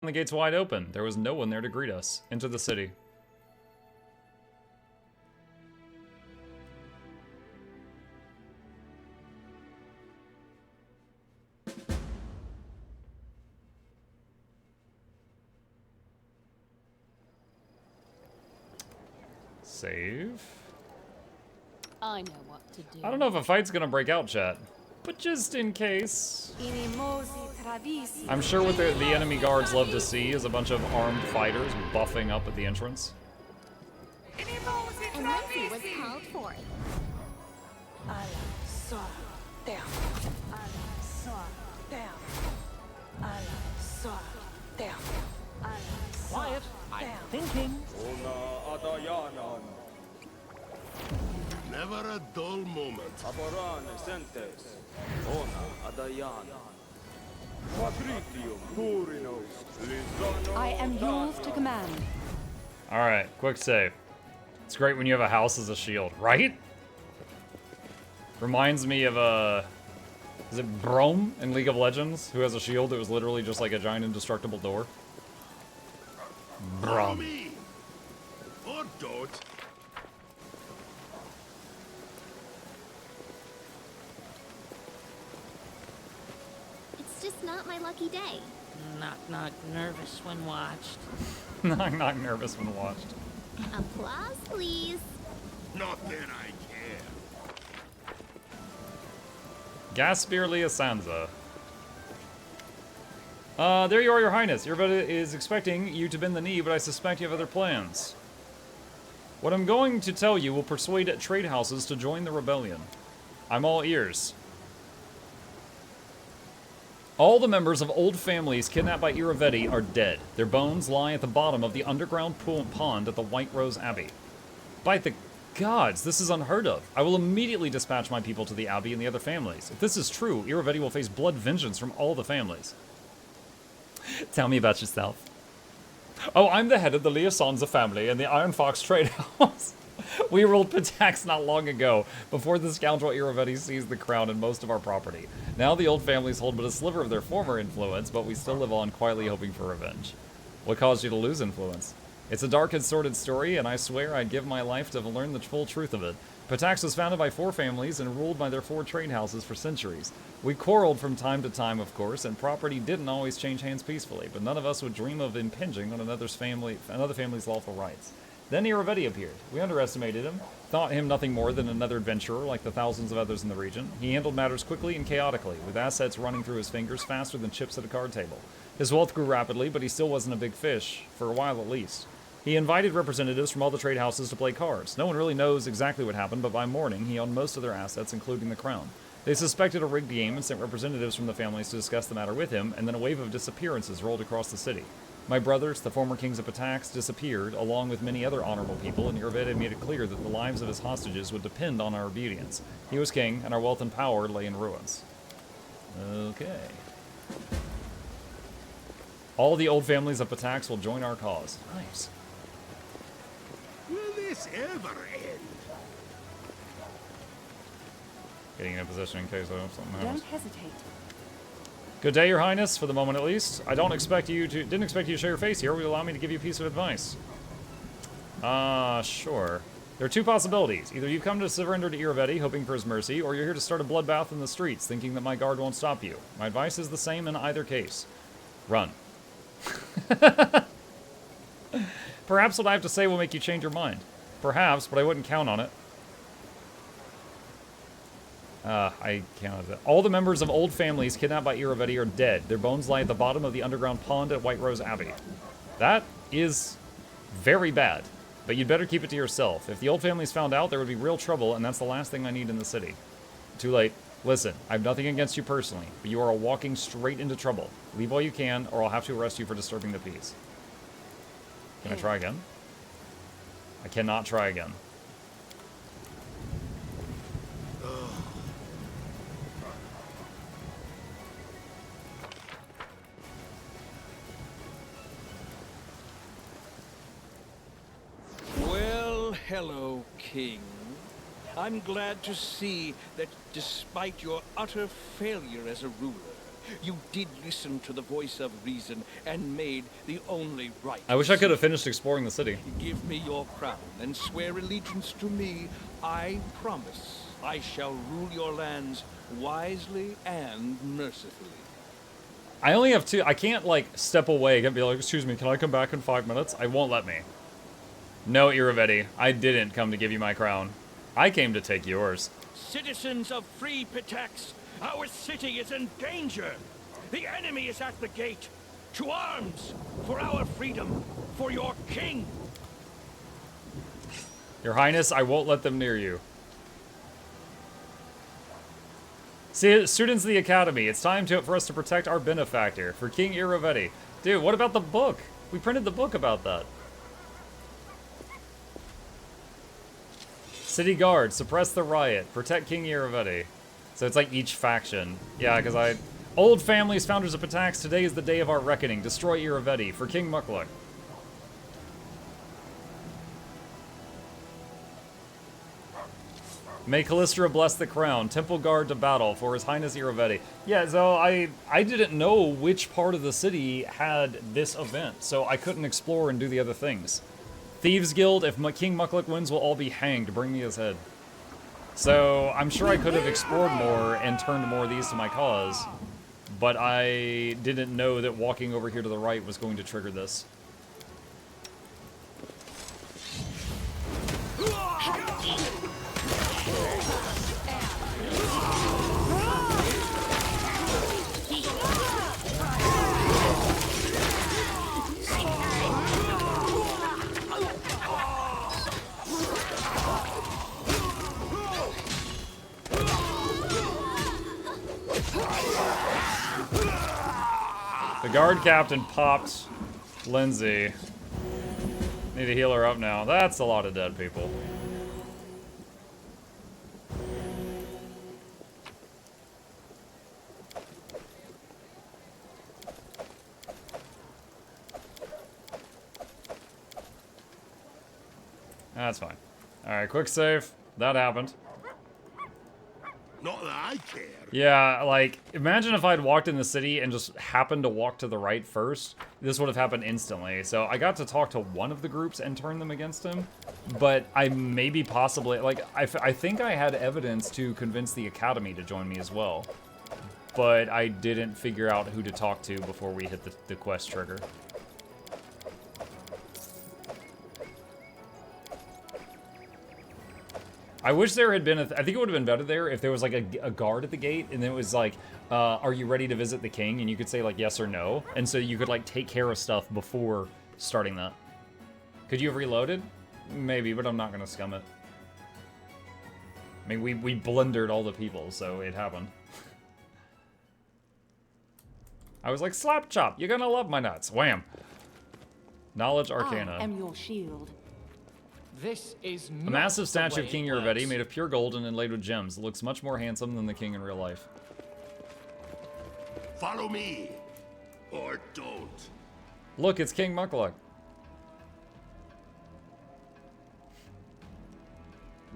The gates wide open. There was no one there to greet us. Into the city. Save. I know what to do. I don't know if a fight's gonna break out, chat. But just in case. I'm sure what the enemy guards love to see is a bunch of armed fighters buffing up at the entrance. And Lindsay was called for it. Quiet. I'm thinking. Never a dull moment. I am yours to command. Alright, quick save. It's great when you have a house as a shield, right? Reminds me of is it Brome in League of Legends, who has a shield that was literally just like a giant indestructible door? Brome. Or don't. It's just not my lucky day. Knock, nervous when watched. Not nervous when watched. Applause, please. Not that I care. Gaspir Sansa. There you are, Your Highness. Irveda is expecting you to bend the knee, but I suspect you have other plans. What I'm going to tell you will persuade trade houses to join the rebellion. I'm all ears. All the members of old families kidnapped by Iravedi are dead. Their bones lie at the bottom of the underground pond at the White Rose Abbey. By the gods, this is unheard of. I will immediately dispatch my people to the Abbey and the other families. If this is true, Iravedi will face blood vengeance from all the families. Tell me about yourself. Oh, I'm the head of the Liasanza family and the Iron Fox Trade House. We ruled Pitax not long ago, before the scoundrel Iravedi seized the crown and most of our property. Now the old families hold but a sliver of their former influence, but we still live on quietly hoping for revenge. What caused you to lose influence? It's a dark and sordid story, and I swear I'd give my life to learn the full truth of it. Pitax was founded by 4 families and ruled by their 4 trade houses for centuries. We quarreled from time to time, of course, and property didn't always change hands peacefully, but none of us would dream of impinging on another family's lawful rights. Then Iravedi appeared. We underestimated him, thought him nothing more than another adventurer like the thousands of others in the region. He handled matters quickly and chaotically, with assets running through his fingers faster than chips at a card table. His wealth grew rapidly, but he still wasn't a big fish, for a while at least. He invited representatives from all the trade houses to play cards. No one really knows exactly what happened, but by morning, he owned most of their assets, including the crown. They suspected a rigged game and sent representatives from the families to discuss the matter with him, and then a wave of disappearances rolled across the city. My brothers, the former kings of Pitax, disappeared, along with many other honorable people, and Iravedi made it clear that the lives of his hostages would depend on our obedience. He was king, and our wealth and power lay in ruins. Okay. All the old families of Pitax will join our cause. Nice. Will this ever end? Getting in a position in case I have something happens. Don't hesitate. Good day, Your Highness, for the moment at least. I didn't expect you to show your face here. Will you allow me to give you a piece of advice? Sure. There are 2 possibilities. Either you come to surrender to Iravedi, hoping for his mercy, or you're here to start a bloodbath in the streets, thinking that my guard won't stop you. My advice is the same in either case. Run. Perhaps what I have to say will make you change your mind. Perhaps, but I wouldn't count on it. I counted it. All the members of old families kidnapped by Iravedi are dead. Their bones lie at the bottom of the underground pond at White Rose Abbey. That is very bad, but you'd better keep it to yourself. If the old families found out, there would be real trouble, and that's the last thing I need in the city. Too late. Listen, I have nothing against you personally, but you are walking straight into trouble. Leave while you can, or I'll have to arrest you for disturbing the peace. Can I try again? I cannot try again. Well, hello, King. I'm glad to see that despite your utter failure as a ruler, You did listen to the voice of reason and made the only right. I wish I could have finished exploring the city. Give me your crown and swear allegiance to me. I promise I shall rule your lands wisely and mercifully. I only have 2. I can't, like, step away and be like, excuse me, can I come back in 5 minutes? I won't let me. No, Iravetti, I didn't come to give you my crown. I came to take yours. Citizens of Free Pitax, our city is in danger. The enemy is at the gate. To arms! For our freedom! For your king! Your Highness, I won't let them near you. See, students of the Academy, it's time for us to protect our benefactor, for King Iravetti. Dude, what about the book? We printed the book about that. City Guard, suppress the riot, protect King Iravetti. So it's like each faction. Yeah, because Old families, founders of Pitax, today is the day of our reckoning. Destroy Iravetti, for King Mukluk. May Callistra bless the crown. Temple guard to battle for His Highness Iravetti. Yeah, so I didn't know which part of the city had this event, so I couldn't explore and do the other things. Thieves Guild, if King Mukluk wins, will all be hanged. Bring me his head. So I'm sure I could have explored more and turned more of these to my cause, but I didn't know that walking over here to the right was going to trigger this. The guard captain popped Lindsay. Need to heal her up now. That's a lot of dead people. That's fine. Alright, quick save. That happened. Not that I care. Yeah, like, imagine if I'd walked in the city and just happened to walk to the right first. This would have happened instantly. So I got to talk to one of the groups and turn them against him. But I maybe possibly, like, I think I had evidence to convince the Academy to join me as well. But I didn't figure out who to talk to before we hit the quest trigger. I wish there had been I think it would have been better there if there was like a guard at the gate and then it was like, are you ready to visit the king? And you could say like yes or no. And so you could like take care of stuff before starting that. Could you have reloaded? Maybe, but I'm not going to scum it. I mean, we blundered all the people, so it happened. I was like, slap chop, you're going to love my nuts. Wham. Knowledge Arcana. I am your shield. This is A massive statue of King Iravetti made of pure gold and inlaid with gems. It looks much more handsome than the king in real life. Follow me, or don't. Look, it's King Mukluk.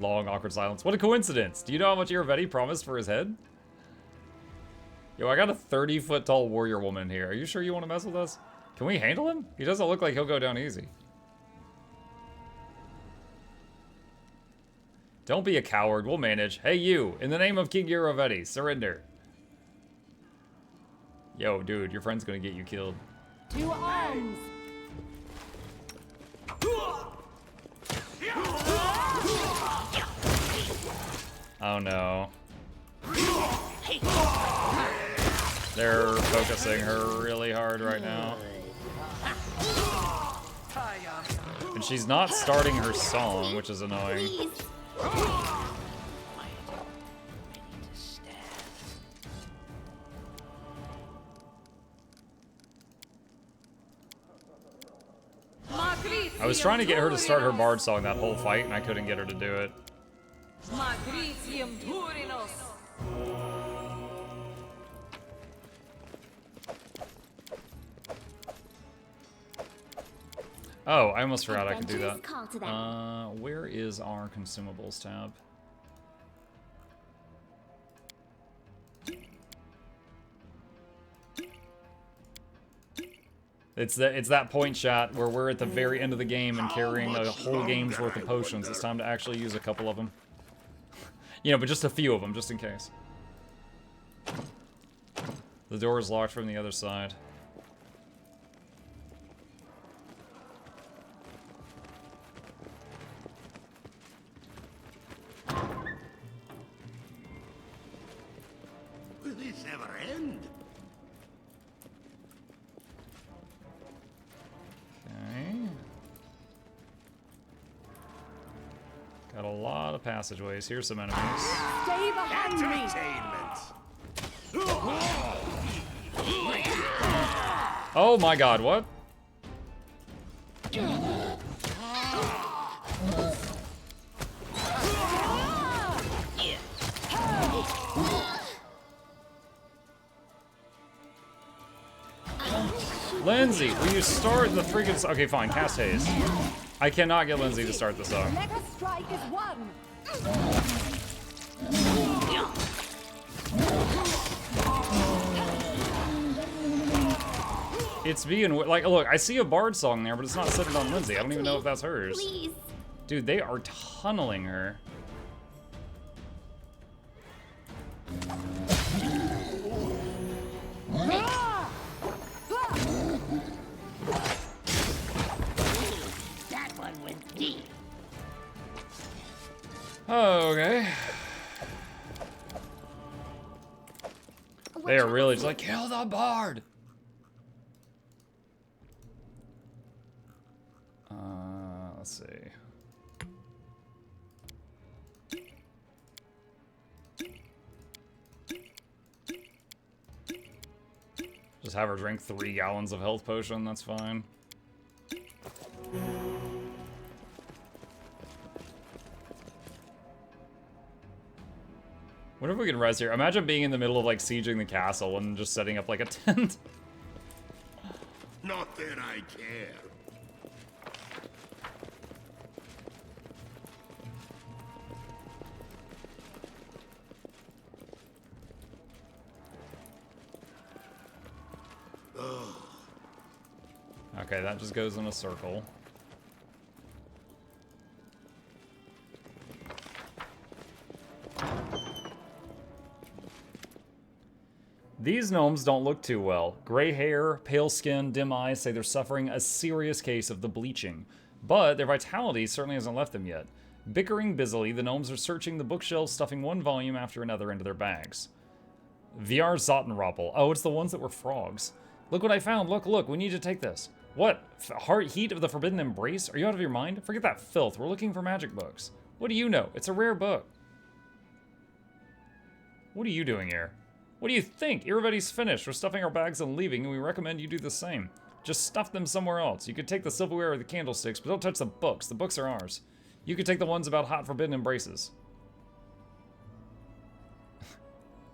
Long, awkward silence. What a coincidence. Do you know how much Iravetti promised for his head? Yo, I got a 30-foot tall warrior woman here. Are you sure you want to mess with us? Can we handle him? He doesn't look like he'll go down easy. Don't be a coward. We'll manage. Hey, you. In the name of King Iravetti, surrender. Yo, dude, your friend's gonna get you killed. To arms! Oh, no. They're focusing her really hard right now. And she's not starting her song, which is annoying. Please. I was trying to get her to start her bard song that whole fight, and I couldn't get her to do it. Oh, I almost forgot I could do that. Call to them. Where is our consumables tab? It's that point shot where we're at the very end of the game and carrying a whole game's worth of potions. It's time to actually use a couple of them. You know, but just a few of them, just in case. The door is locked from the other side. Will this ever end? Okay. Got a lot of passageways. Here's some enemies. Stay behind me! Entertainment! Oh my god, what? Lindsay, will you start the freaking... Okay, fine, cast haste. I cannot get Lindsay to start this off. Mega strike is one! It's being... Like, look, I see a bard song there, but it's not centered on Lindsay. I don't even know if that's hers. Please. Dude, they are tunneling her. That one went deep. Okay. What They are time really is just it? like, kill the bard! Let's see. Just have her drink 3 gallons of health potion, that's fine. Wonder if we can res here. Imagine being in the middle of like sieging the castle and just setting up like a tent. Not that I care. Okay, that just goes in a circle. These gnomes don't look too well. Gray hair, pale skin, dim eyes say they're suffering a serious case of the bleaching. But their vitality certainly hasn't left them yet. Bickering busily, the gnomes are searching the bookshelves, stuffing one volume after another into their bags. VR Zottenroppel. Oh, it's the ones that were frogs. Look what I found. Look, look. We need to take this. What? Heart Heat of the Forbidden Embrace? Are you out of your mind? Forget that filth. We're looking for magic books. What do you know? It's a rare book. What are you doing here? What do you think? Iravetti's finished. We're stuffing our bags and leaving, and we recommend you do the same. Just stuff them somewhere else. You could take the silverware or the candlesticks, but don't touch the books. The books are ours. You could take the ones about hot forbidden embraces.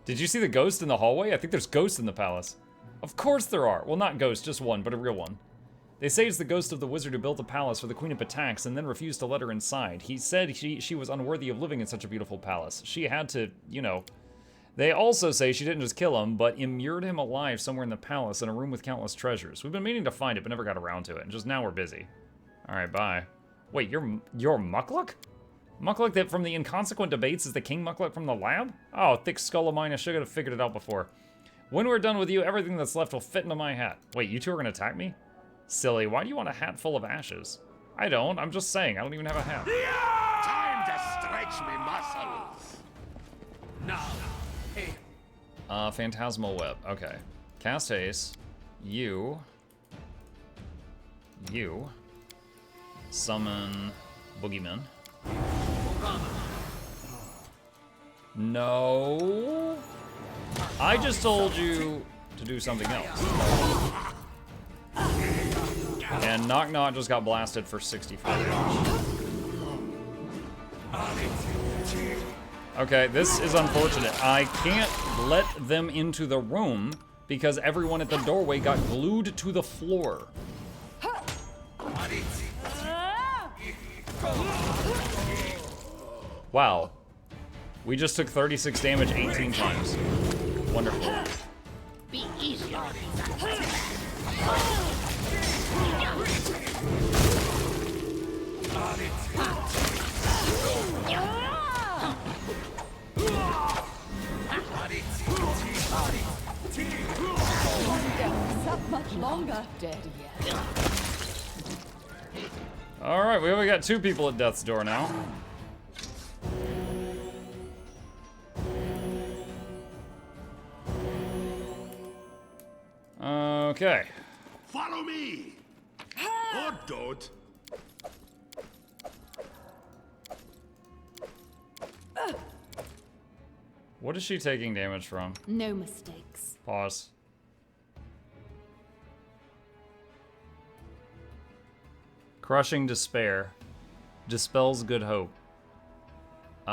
Did you see the ghost in the hallway? I think there's ghosts in the palace. Of course there are. Well, not ghosts, just one, but a real one. They say it's the ghost of the wizard who built the palace for the Queen of Patax and then refused to let her inside. He said she was unworthy of living in such a beautiful palace. She had to, you know... They also say she didn't just kill him, but immured him alive somewhere in the palace in a room with countless treasures. We've been meaning to find it, but never got around to it, and just now we're busy. Alright, bye. Wait, you're Mukluk? Mukluk that from the inconsequent debates is the King Mukluk from the lab? Oh, thick skull of mine, I should have figured it out before. When we're done with you, everything that's left will fit into my hat. Wait, you two are gonna attack me? Silly, why do you want a hat full of ashes? I don't, I'm just saying, I don't even have a hat. Time to stretch me muscles. Now, hey, Phantasmal Web, okay. Cast haste, you, summon Boogeyman. No. I just told you to do something else. And Knock Knock just got blasted for 64 damage. Okay, this is unfortunate. I can't let them into the room because everyone at the doorway got glued to the floor. Wow. We just took 36 damage 18 times. Wonderful. Be easy on Alright, we only got 2 people at death's door now. Okay. Follow me! Or don't. What is she taking damage from? No mistakes. Pause. Crushing despair. Dispels good hope. Do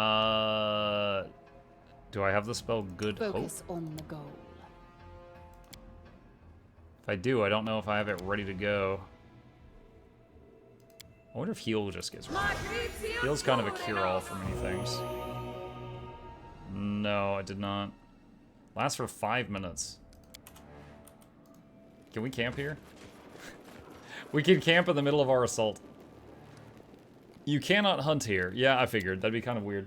I have the spell good hope? Focus on the goal. If I do, I don't know if I have it ready to go. I wonder if heal just gets rid of it. Heal's kind of a cure-all for many things. No, it did not. Lasts for 5 minutes. Can we camp here? We can camp in the middle of our assault. You cannot hunt here. Yeah, I figured. That'd be kind of weird.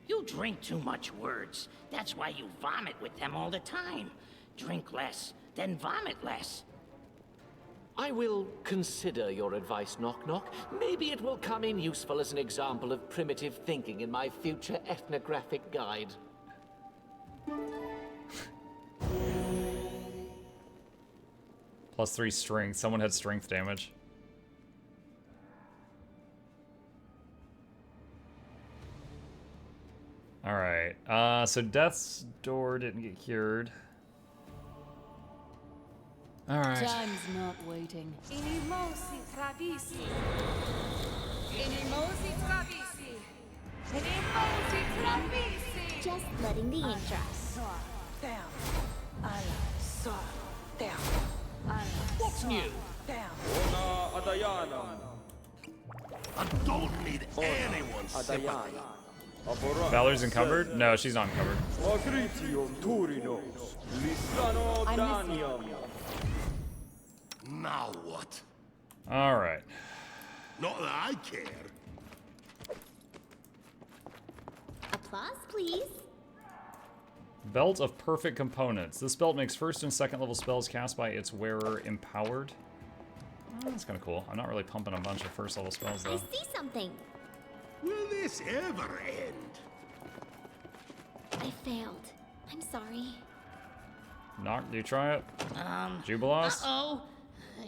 You drink too much words. That's why you vomit with them all the time. Drink less, then vomit less. I will consider your advice, Knock Knock. Maybe it will come in useful as an example of primitive thinking in my future ethnographic guide. +3 strength. Someone had strength damage. Alright. So Death's Door didn't get cured. Alright. Time's not waiting. Inimosi travisi. Inimosi travisi. Inimosi travisi. Just letting the ink dry. Down. Allah. So. Down. Allah. What's new? Down. I don't need anyone's sympathy. Valerie's encumbered? No, she's not encumbered. Now what? Alright. Not that I care. Applause, please. Belt of Perfect Components. This belt makes first and second level spells cast by its wearer empowered. Oh, that's kind of cool. I'm not really pumping a bunch of first level spells I though. see something. Will this ever end? I failed. I'm sorry. Knock, do you try it? Jubilost? Uh-oh.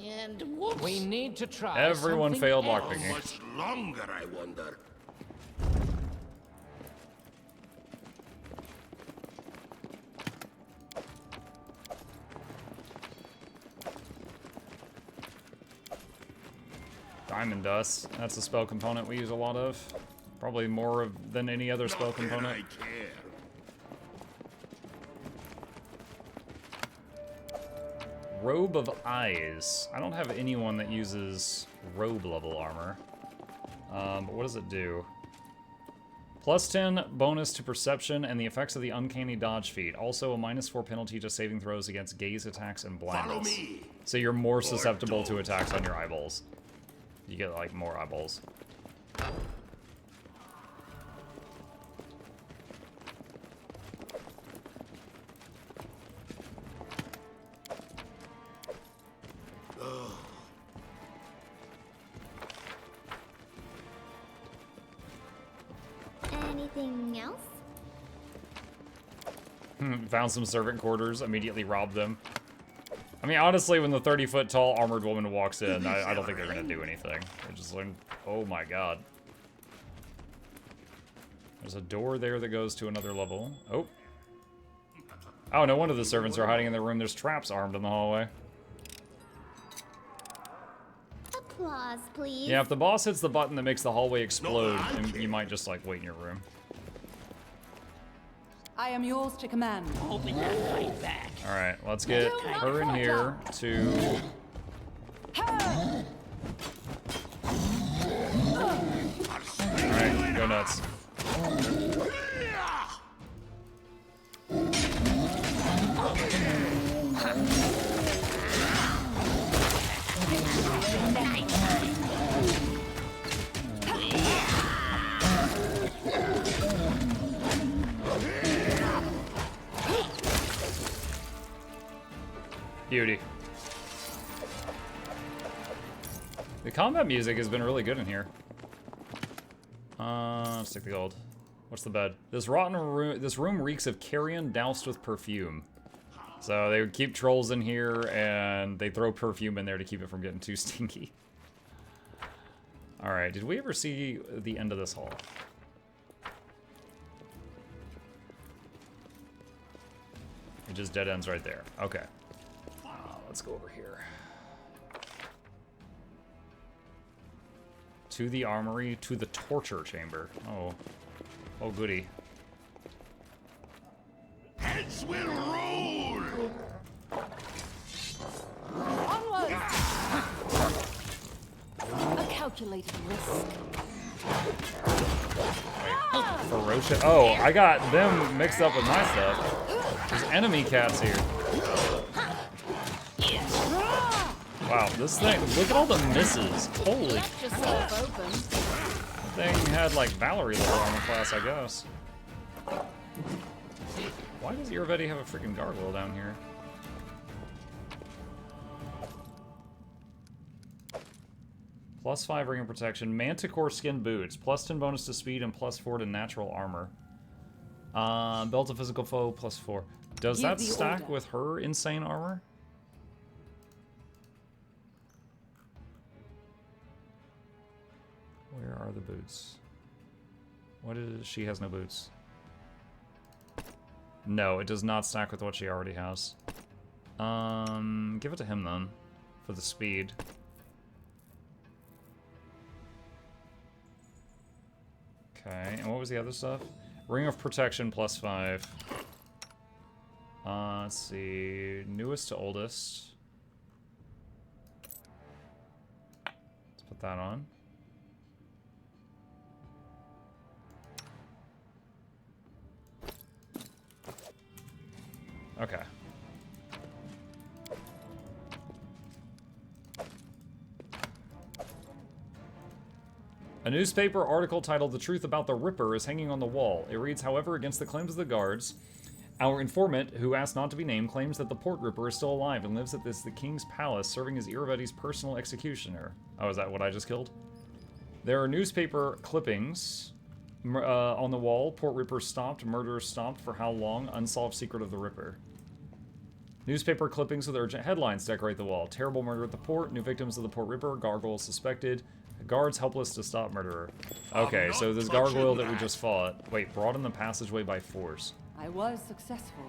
And whoops. We need to try Everyone something failed else. How lockpicking. much longer, I wonder? Diamond Dust. That's a spell component we use a lot of. Probably more than any other spell Not that component. I care. Robe of Eyes. I don't have anyone that uses robe level armor. But what does it do? +10 bonus to perception and the effects of the uncanny dodge feat. Also a -4 penalty to saving throws against gaze attacks and Follow blindness. me. So you're more susceptible to don't. attacks on your eyeballs. You get like more eyeballs. Anything else? Found some servant quarters, immediately robbed them. I mean, honestly, when the 30-foot tall armored woman walks in, I don't think they're gonna do anything. They're just like, oh my god. There's a door there that goes to another level. Oh. Oh, no wonder the servants are hiding in their room. There's traps armed in the hallway. Applause, please. Yeah, if the boss hits the button that makes the hallway explode, I then can't. you might just, like, wait in your room. I am yours to command. Hoping that fight back. Alright, let's get her in here to... Alright, go nuts. Beauty. The combat music has been really good in here. Let's take the gold. What's the bed? This room reeks of carrion doused with perfume. So they would keep trolls in here, and they throw perfume in there to keep it from getting too stinky. Alright, did we ever see the end of this hall? It just dead ends right there. Okay. Let's go over here. To the armory, to the torture chamber. Oh goody. Heads will roll! Onward! A calculated risk. Ferocious. Oh, I got them mixed up with my stuff. There's enemy cats here. Wow, this thing, look at all the misses. Holy Left yourself open. thing had like Valerie level armor class, I guess. Why does Iravetti have a freaking gargoyle down here? +5 ring of protection, manticore skin boots, +10 bonus to speed and +4 to natural armor. Belt of physical foe, +4. Does that stack with her insane armor? Where are the boots? What is... she has no boots. No, it does not stack with what she already has. Give it to him then, for the speed. Okay, and what was the other stuff? Ring of protection, +5. Let's see, newest to oldest. Let's put that on. Okay. A newspaper article titled "The Truth About the Ripper" is hanging on the wall. It reads, however, against the claims of the guards, our informant, who asked not to be named, claims that the Port Ripper is still alive and lives at the King's Palace, serving as Iravetti's personal executioner. Oh, is that what I just killed? There are newspaper clippings on the wall. Port Ripper stopped, murderer stopped, for how long? Unsolved secret of the Ripper. Newspaper clippings with urgent headlines decorate the wall. Terrible murder at the port. New victims of the Port Ripper. Gargoyle suspected. Guards helpless to stop murderer. Okay, so this gargoyle that we just fought. Wait, brought in the passageway by force. I was successful.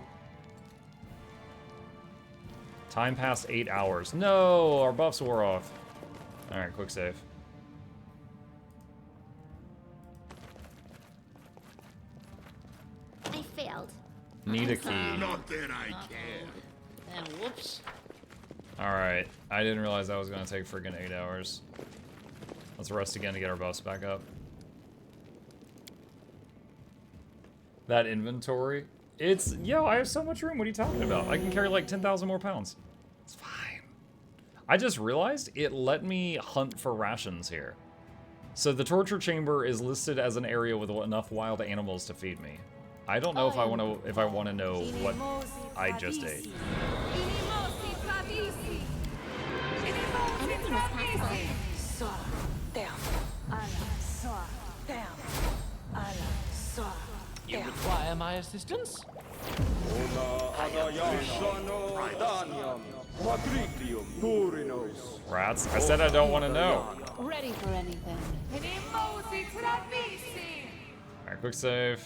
Time passed 8 hours. No, our buffs wore off. Alright, quick save. I failed. Need a key. Not that I can. And whoops. Alright, I didn't realize that was going to take freaking 8 hours. Let's rest again to get our buffs back up. That inventory. It's... Yo, I have so much room. What are you talking about? I can carry like 10,000 more pounds. It's fine. I just realized it let me hunt for rations here. So the torture chamber is listed as an area with enough wild animals to feed me. I don't know if I want to know what I just ate. Anything is possible. You require my assistance? Rats, I said I don't want to know. Ready for anything. Alright, quick save.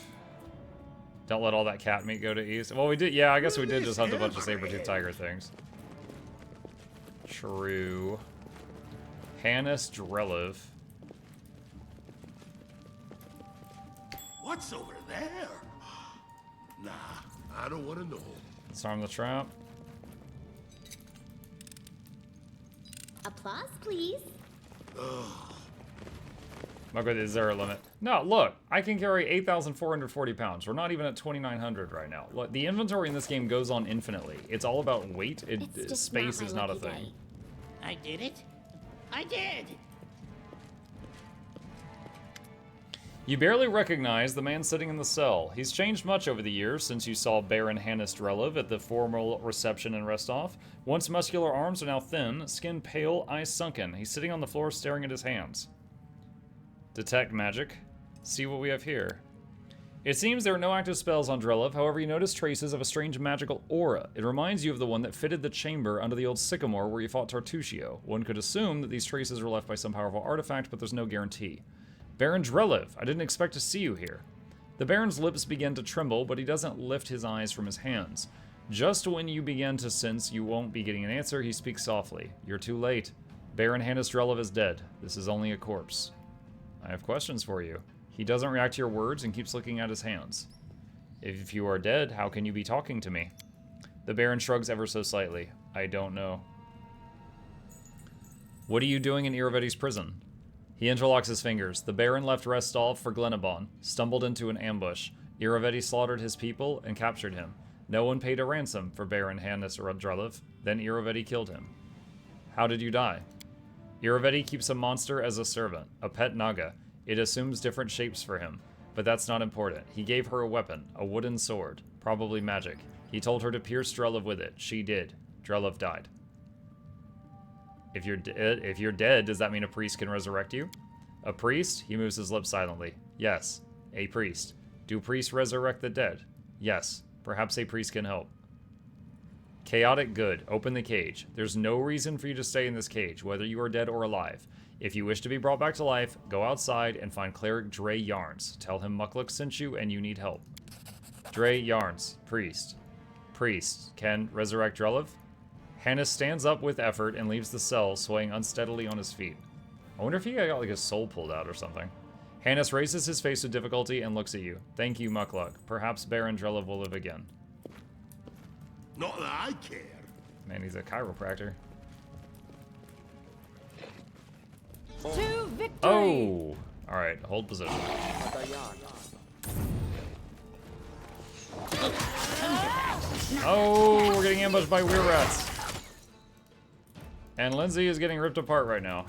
Don't let all that cat meat go to east. Well, we did, yeah, I guess we did just hunt a bunch of saber-tooth tiger things. True. Hannes Drelev. What's over there? Nah, I don't want to know. Disarm the trap. Applause, please. Okay, is there a limit? No, look, I can carry 8,440 pounds. We're not even at 2,900 right now. Look, the inventory in this game goes on infinitely. It's all about weight. Space is not a thing. Day. I did it. I did. You barely recognize the man sitting in the cell. He's changed much over the years since you saw Baron Hannes Drelov at the formal reception in Restov. Once muscular arms are now thin, skin pale, eyes sunken. He's sitting on the floor staring at his hands. Detect magic. See what we have here. It seems there are no active spells on Drelov, however you notice traces of a strange magical aura. It reminds you of the one that fitted the chamber under the old sycamore where you fought Tartusio. One could assume that these traces were left by some powerful artifact, but there's no guarantee. Baron Drelov, I didn't expect to see you here. The Baron's lips begin to tremble, but he doesn't lift his eyes from his hands. Just when you begin to sense you won't be getting an answer, he speaks softly. You're too late. Baron Hannes Drelov is dead. This is only a corpse. I have questions for you. He doesn't react to your words and keeps looking at his hands. If you are dead, how can you be talking to me? The Baron shrugs ever so slightly. I don't know. What are you doing in Irovetti's prison? He interlocks his fingers. The Baron left Restov for Glenabon, stumbled into an ambush. Irovetti slaughtered his people and captured him. No one paid a ransom for Baron Hannes Drelov. Then Irovetti killed him. How did you die? Irovetti keeps a monster as a servant, a pet naga. It assumes different shapes for him, but that's not important. He gave her a weapon, a wooden sword, probably magic. He told her to pierce Drelov with it. She did. Drelov died. If you're dead, does that mean a priest can resurrect you? A priest? He moves his lips silently. Yes, a priest. Do priests resurrect the dead? Yes. Perhaps a priest can help. Chaotic good. Open the cage. There's no reason for you to stay in this cage, whether you are dead or alive. If you wish to be brought back to life, go outside and find Cleric Dre Yarns. Tell him Mukluk sent you and you need help. Dre Yarns. Priest. Priest. Can resurrect Drelov? Hannes stands up with effort and leaves the cell, swaying unsteadily on his feet. I wonder if he got like his soul pulled out or something. Hannes raises his face with difficulty and looks at you. Thank you, Mukluk. Perhaps Baron Drelov will live again. Not that I care. Man, he's a chiropractor. To victory! Oh! Alright, hold position. Oh, we're getting ambushed by weird rats. And Lindsay is getting ripped apart right now.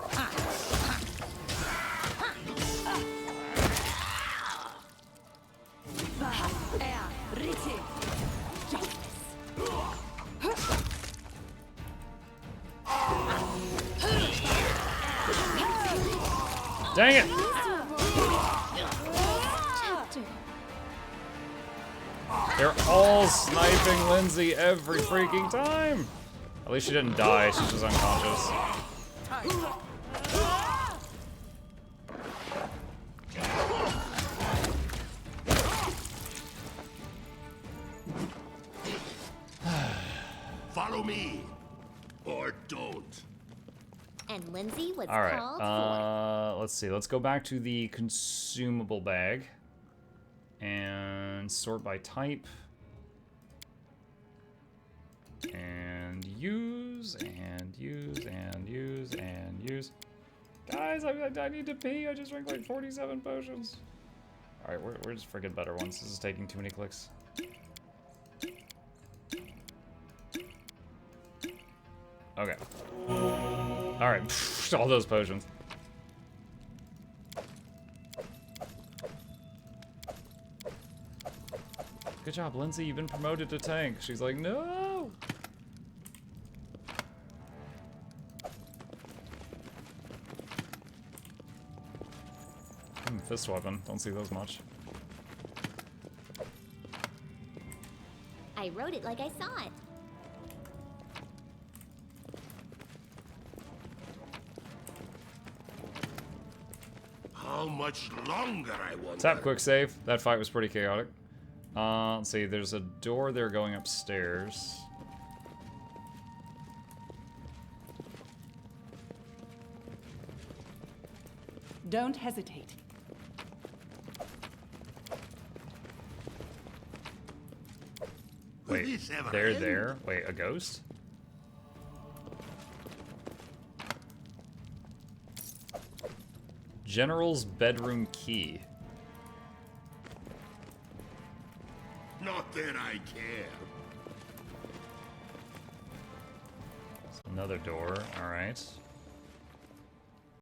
Dang it! They're all sniping Lindsay every freaking time! At least she didn't die, she's just unconscious. Follow me, or don't. And Lindsay was All called right, let's see. Let's go back to the consumable bag and sort by type and use and use and use and use. Guys, I need to pee. I just drank like 47 potions. All right, we're just freaking better ones. This is taking too many clicks. Okay. Alright, all those potions. Good job, Lindsay. You've been promoted to tank. She's like, no! Fist weapon. Don't see those much. I wrote it like I saw it. How much longer, I wonder? Tap quick save. That fight was pretty chaotic. Let's see. There's a door there going upstairs. Don't hesitate. Wait, they're there? Wait, a ghost? General's bedroom key. Not that I care. Another door, alright.